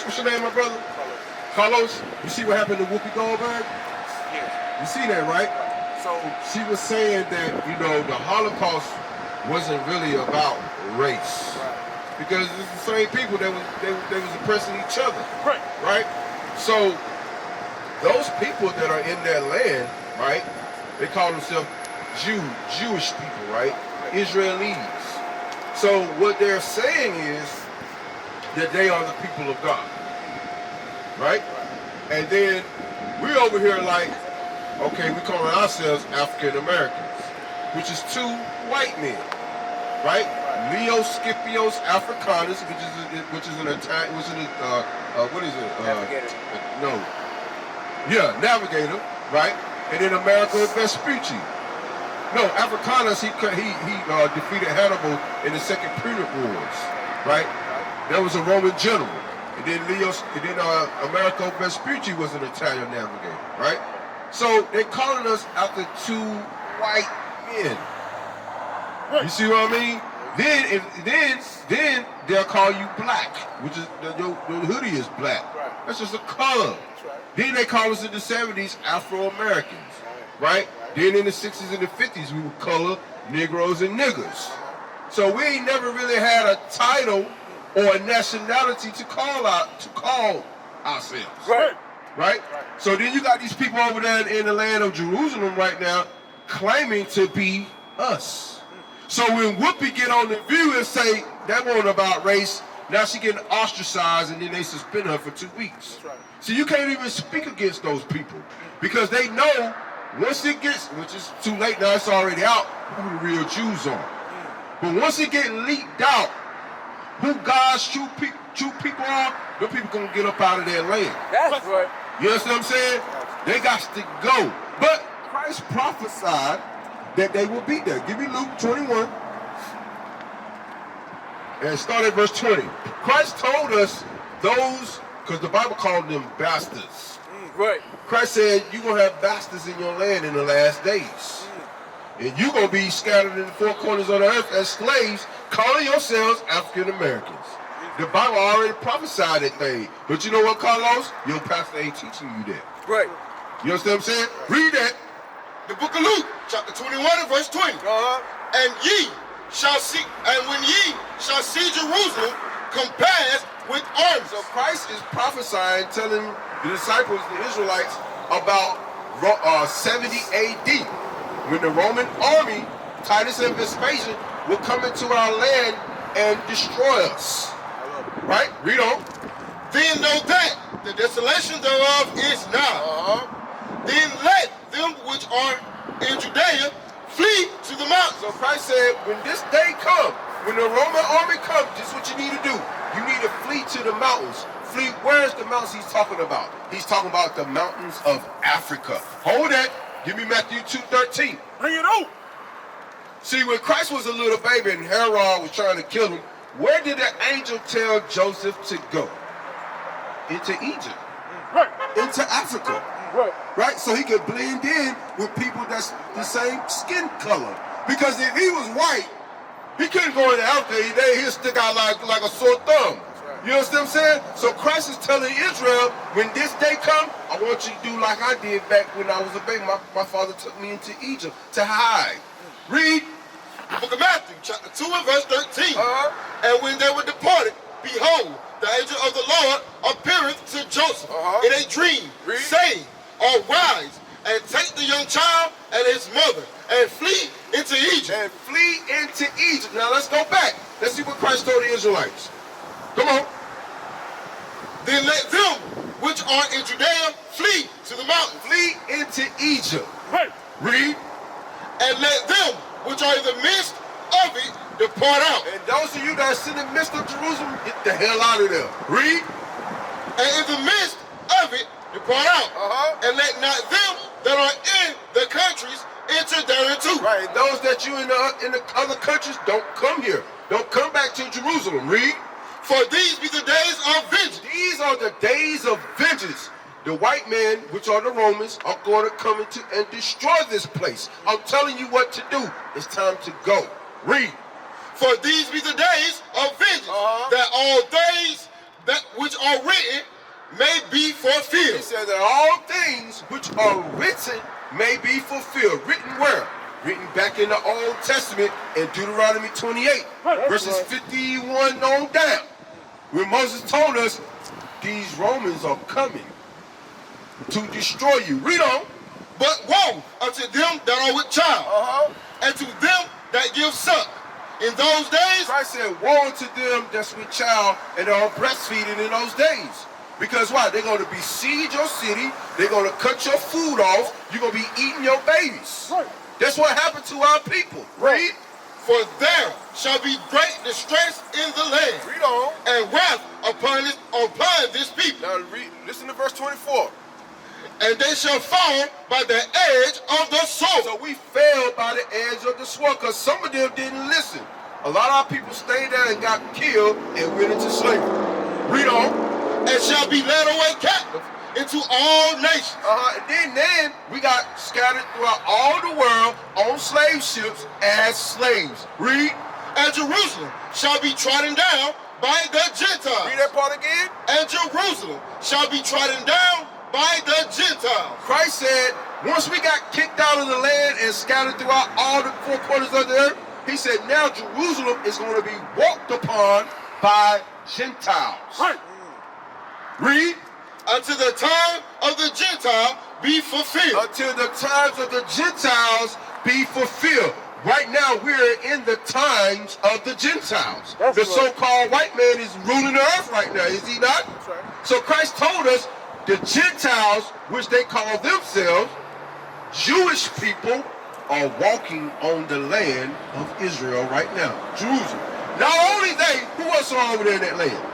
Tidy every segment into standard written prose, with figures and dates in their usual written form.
what's your name, my brother? Carlos. You see what happened to Whoopi Goldberg? Yeah. You see that, right? So she was saying that, you know, the Holocaust wasn't really about race. Because it's the same people that was oppressing each other. Right? So those people that are in that land, right, they call themselves Jewish people, right? Israelis. So what they're saying is that they are the people of God. Right? And then we're over here like, okay, we're calling ourselves African Americans, which is two white men, right? Leo Scipios Africanus, which is an Italian, what is it? Navigator. No. Yeah, Navigator, right? And then Americo Vespucci. No, Africanus, he defeated Hannibal in the Second Punic Wars, right? That was a Roman general. And then Americo Vespucci was an Italian navigator, right? So they're calling us after two white men. You see what I mean? Then they'll call you black, which is your hoodie is black. That's just a color. Then they call us in the 70s Afro-Americans, right? Then in the 60s and the 50s we would color Negroes and niggers. So we ain't never really had a title or a nationality to call ourselves. Right? So then you got these people over there in the land of Jerusalem right now claiming to be us. So when Whoopi get on the View and say that wasn't about race, now she getting ostracized and then they suspend her for 2 weeks. So you can't even speak against those people because they know once it gets, which is too late now, it's already out, who the real Jews are. But once it get leaked out, who God's true people are, them people gonna get up out of their land. That's right. You understand what I'm saying? They got to go. But Christ prophesied that they will be there. Give me Luke 21. And start at verse 20. Christ told us those, because the Bible called them bastards. Right. Christ said you're going to have bastards in your land in the last days. And you're going to be scattered in the four corners of the earth as slaves, calling yourselves African Americans. The Bible already prophesied that thing. But you know what, Carlos? Your pastor ain't teaching you that. Right. You understand what I'm saying? Read that. The book of Luke, chapter 21 and verse 20. And when ye shall see Jerusalem compassed with armies. So Christ is prophesying, telling the disciples, the Israelites, about 70 AD, when the Roman army, Titus and Vespasian, will come into our land and destroy us. Right? Read on. Then know that the desolation thereof is nigh. Then let them which are in Judea flee to the mountains. So Christ said, when this day comes, when the Roman army comes, this is what you need to do. You need to flee to the mountains. Flee, where's the mountains he's talking about? He's talking about the mountains of Africa. Hold that. Give me Matthew 2:13. Bring it on. See, when Christ was a little baby and Herod was trying to kill him, where did the angel tell Joseph to go? Into Egypt. Right. Into Africa. Right? So he could blend in with people that's the same skin color. Because if he was white, he couldn't go into Africa. He'd stick out like a sore thumb. You understand what I'm saying? So Christ is telling Israel, when this day comes, I want you to do like I did back when I was a baby. My father took me into Egypt to hide. Read. The book of Matthew, chapter 2 and verse 13. And when they were departed, behold, the angel of the Lord appeareth to Joseph in a dream, saying, Arise, and take the young child and his mother, and flee into Egypt. And flee into Egypt. Now let's go back. Let's see what Christ told the Israelites. Come on. Then let them which are in Judea flee to the mountains. Flee into Egypt. Right. Read. And let them which are in the midst of it depart out. And those of you that are in the midst of Jerusalem, get the hell out of there. Read. And in the midst of it depart out. And let not them that are in the countries enter thereinto. Right. And those that you in the other countries, don't come here. Don't come back to Jerusalem. Read. For these be the days of vengeance. These are the days of vengeance. The white men, which are the Romans, are going to come into and destroy this place. I'm telling you what to do. It's time to go. Read. For these be the days of vengeance, that all days that which are written may be fulfilled. He said that all things which are written may be fulfilled. Written where? Written back in the Old Testament in Deuteronomy 28, verses 51 on down. When Moses told us, these Romans are coming to destroy you. Read on. But woe unto them that are with child, and to them that give suck. In those days, Christ said, woe unto them that's with child and are breastfeeding in those days. Because why? They're going to besiege your city. They're going to cut your food off. You're going to be eating your babies. That's what happened to our people. Read. for there shall be great distress in the land. Read on. And wrath upon this people. Now read, listen to verse 24. And they shall fall by the edge of the sword. So we fell by the edge of the sword because some of them didn't listen. A lot of our people stayed there and got killed and went into slavery. Read on. And shall be led away captive into all nations. And then we got scattered throughout all the world on slave ships as slaves. Read. And Jerusalem shall be trodden down by the Gentiles. Read that part again. And Jerusalem shall be trodden down by the Gentiles. Christ said, once we got kicked out of the land and scattered throughout all the four corners of the earth, he said, now Jerusalem is going to be walked upon by Gentiles. Right. Read. Until the time of the Gentile be fulfilled. Until the times of the Gentiles be fulfilled. Right now, we're in the times of the Gentiles. That's the right. so-called white man is ruling the earth right now, is he not? That's right. So Christ told us the Gentiles, which they call themselves Jewish people, are walking on the land of Israel right now. Jerusalem. Not only they, who else are over there in that land?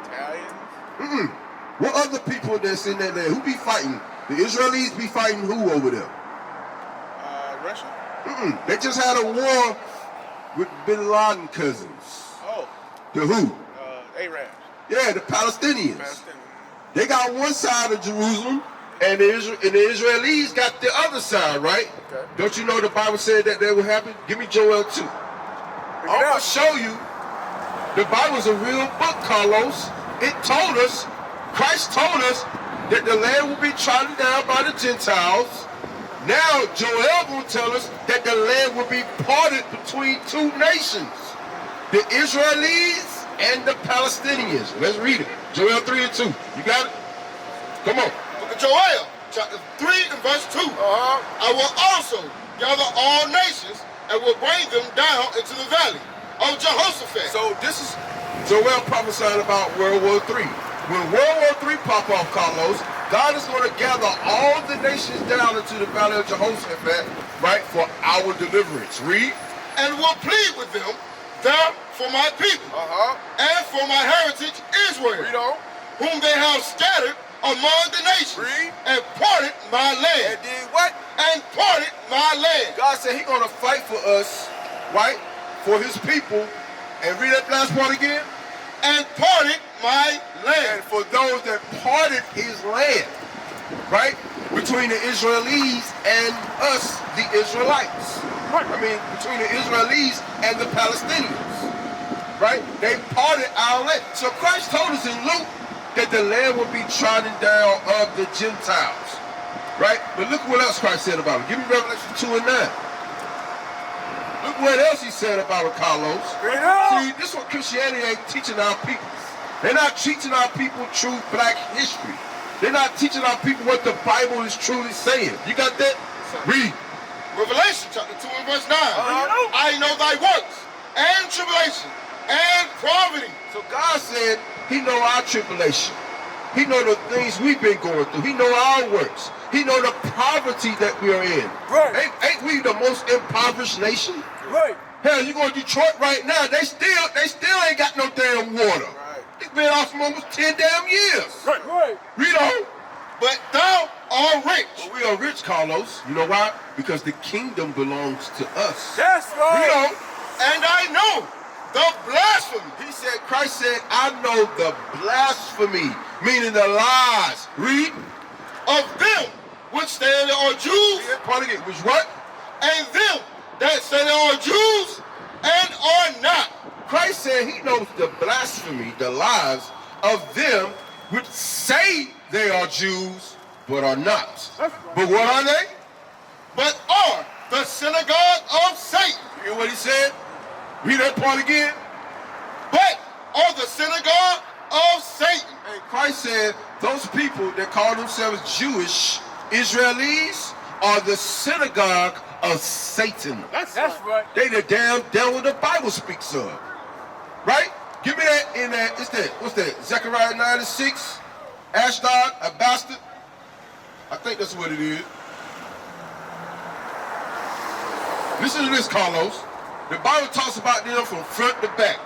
Italians? What other people that's in that land? Who be fighting? The Israelis be fighting who over there? Russia? They just had a war with Bin Laden cousins. Oh. The who? Arabs. Yeah, the Palestinians. Palestinian. They got one side of Jerusalem, and the Israelis got the other side, right? Okay. Don't you know the Bible said that would happen? Give me Joel 2. I'm going to show you. The Bible's a real book, Carlos. It told us, Christ told us, that the land will be trodden down by the Gentiles. Now, Joel will tell us that the land will be parted between two nations, the Israelis and the Palestinians. Let's read it. Joel 3 and 2. You got it? Come on. Book of Joel, chapter 3 and verse 2. I will also gather all nations and will bring them down into the valley of Jehoshaphat. So this is Joel prophesying about World War III. When World War III pop off, Carlos, God is going to gather all the nations down into the valley of Jehoshaphat, right, for our deliverance. Read. And will plead with them there for my people and for my heritage Israel, Read on. whom they have scattered among the nations, Read. and parted my land. And did what? And parted my land. God said He's going to fight for us, right, for His people. And read that last part again. And parted my land. And for those that parted His land, right, between the Israelis and us, the Israelites. I mean, between the Israelis and the Palestinians, right? They parted our land. So Christ told us in Luke that the land will be trodden down of the Gentiles, right? But look what else Christ said about it. Give me Revelation 2 and 9. Look what else He said about it, Carlos. See, this is what Christianity ain't teaching our people. They're not teaching our people true black history. They're not teaching our people what the Bible is truly saying. You got that? Read. Revelation chapter 2 and verse 9. I know thy works and tribulation and poverty. So God said He know our tribulation. He know the things we've been going through. He know our works. He know the poverty that we are in. Right. Ain't we the most impoverished nation? Right. Hell, you go to Detroit right now, they still ain't got no damn water. Right. It's been off for almost 10 damn years. Right. Read on. But thou art rich. Well, we are rich, Carlos. You know why? Because the kingdom belongs to us. That's Read on. And I know the blasphemy. He said, Christ said, I know the blasphemy, meaning the lies. Read. Of them which say they are Jews. Yeah, part again. Which what? And them that say they are Jews and are not. Christ said he knows the blasphemy, the lies of them which say they are Jews, but are not. But what are they? But are the synagogue of Satan. You hear what he said? Read that part again. But are the synagogue of Satan. And Christ said those people that call themselves Jewish, Israelis, are the synagogue of Satan. That's right. They the damn devil the Bible speaks of. Right? Give me that in that. It's that. What's that? Zechariah 9:6. Ashdod, a bastard. I think that's what it is. Listen to this, Carlos. The Bible talks about them from front to back.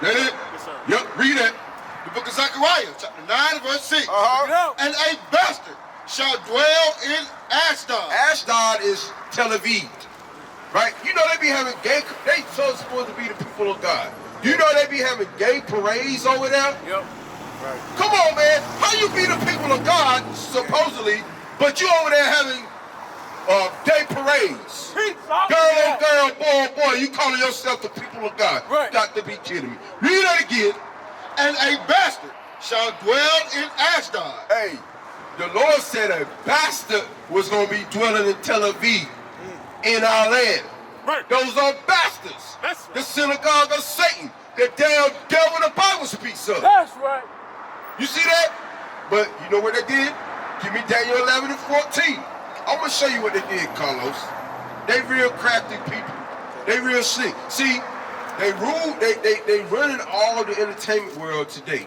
That it? Yes, sir. Yep, read it. The book of Zechariah, chapter 9, verse 6. Uh-huh. And a bastard shall dwell in Ashdod. Ashdod is Tel Aviv. Right? You know they be having gay, they so supposed to be the people of God. You know they be having gay parades over there? Yep. Right. Come on, man. How you be the people of God, supposedly, but you over there having gay parades? Girl on girl, boy on boy, you calling yourself the people of God. Right. Got to be kidding me. Read that again. And a bastard shall dwell in Ashdod. Hey, the Lord said a bastard was going to be dwelling in Tel Aviv, in our land. Right. Those are bastards. That's right. The synagogue of Satan. The damn devil the Bible speaks of. That's right. You see that? But you know what they did? Give me Daniel 11 and 14. I'm going to show you what they did, Carlos. They real crafty people. They real slick. See, they rule, they running all the entertainment world today.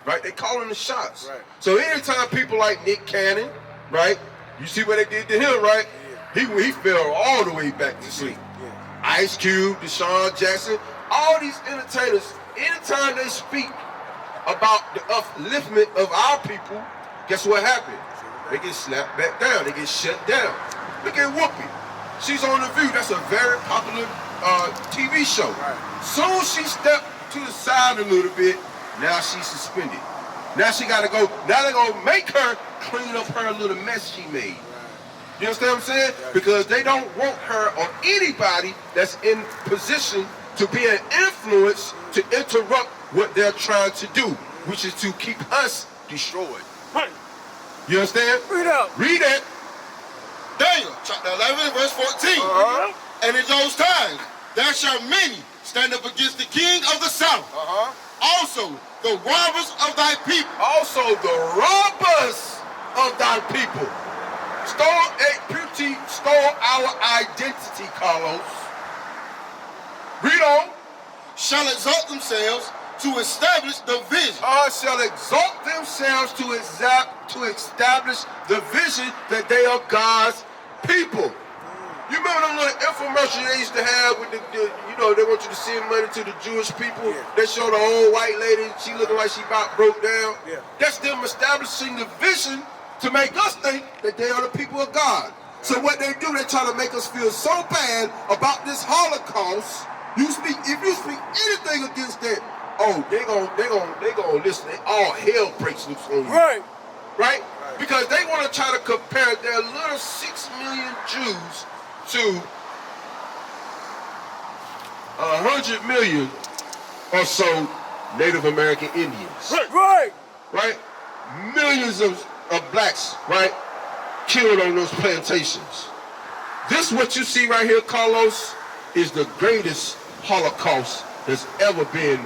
Right? They calling the shots. Right. So anytime people like Nick Cannon, right? You see what they did to him, right? Yeah. He fell all the way back to sleep. Yeah. Ice Cube, Deshaun Jackson, all these entertainers, anytime they speak about the upliftment of our people, guess what happened? They get slapped back down. They get shut down. Look at Whoopi. She's on The View. That's a very popular TV show. Right. Soon as she stepped to the side a little bit, now she's suspended. Now she got to go. Now they're going to make her clean up her little mess she made. You understand what I'm saying? Because they don't want her or anybody that's in position to be an influence to interrupt what they're trying to do, which is to keep us destroyed. Right. You understand? Read out. Read it. Daniel, chapter 11, verse 14. Uh-huh. And in those times, there shall many stand up against the king of the south. Uh-huh. Also, the robbers of thy people. Also, the robbers of thy people. Stole our identity, Carlos. Read on. Shall exalt themselves to establish the vision. Shall exalt themselves to establish the vision that they are God's people. You remember them little infomercial they used to have with the you know, they want you to send money to the Jewish people. Yeah. They show the old white lady, she looking like she about broke down. Yeah. That's them establishing the vision to make us think that they are the people of God. So what they do, they try to make us feel so bad about this Holocaust. If you speak anything against that, oh, they gonna listen. All hell breaks loose on you. Right. Right? Because they want to try to compare their little 6 million Jews to 100 million or so Native American Indians. Right. Right? Millions of blacks, right, killed on those plantations. This what you see right here, Carlos, is the greatest Holocaust that's ever been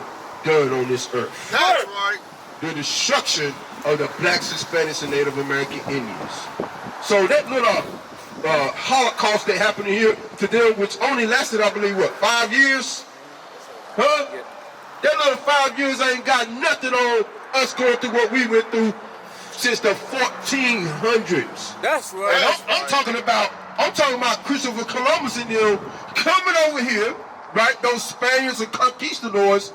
done on this earth. That's right. The destruction of the blacks, Hispanics, and Native American Indians. So that little Holocaust that happened here to them, which only lasted, I believe, what, 5 years? Huh? Yeah. That little 5 years ain't got nothing on us going through what we went through since the 1400s. That's And right. I'm talking about Christopher Columbus and them coming over here, right? Those Spaniards and conquistadors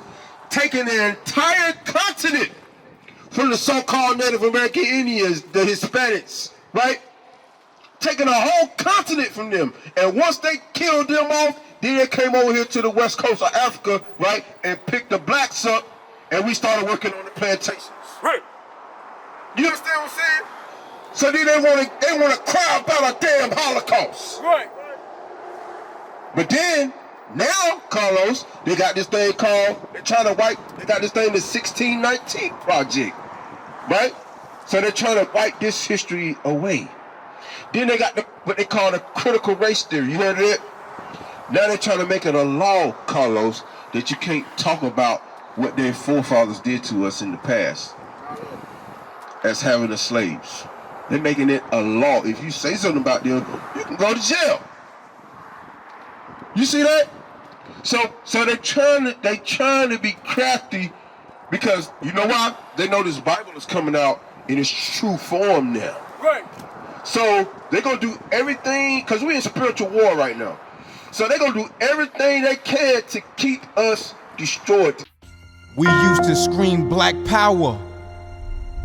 taking the entire continent from the so-called Native American Indians, the Hispanics, right? Taking a whole continent from them. And once they killed them off, then they came over here to the west coast of Africa, right? And picked the blacks up, and we started working on the plantations. Right. You understand what I'm saying? So then they want to cry about a damn Holocaust. Right. But then Now, Carlos, they got this thing called, they got this thing, the 1619 Project, right? So they're trying to wipe this history away. Then they got what they call the critical race theory. You heard of it? Now they're trying to make it a law, Carlos, that you can't talk about what their forefathers did to us in the past as having the slaves. They're making it a law. If you say something about them, you can go to jail. You see that? So they're trying to be crafty because you know why? They know this Bible is coming out in its true form now. Right. So they're gonna do everything because we're in spiritual war right now. So they're gonna do everything they can to keep us destroyed. We used to scream black power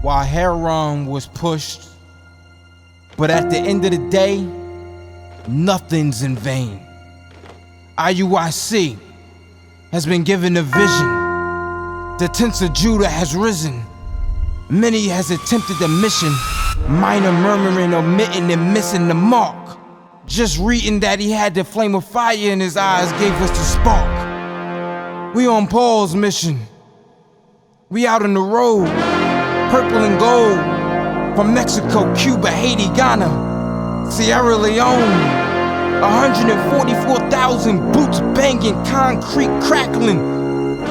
while heroin was pushed. But at the end of the day, nothing's in vain. IUIC has been given a vision. The tents of Judah has risen. Many has attempted the mission. Minor murmuring, omitting, and missing the mark. Just reading that he had the flame of fire in his eyes gave us the spark. We on Paul's mission. We out on the road, purple and gold. From Mexico, Cuba, Haiti, Ghana, Sierra Leone. 144,000 boots banging, concrete crackling.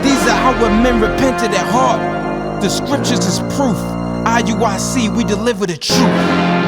These are our men repented at heart. The scriptures is proof. IUIC, we deliver the truth.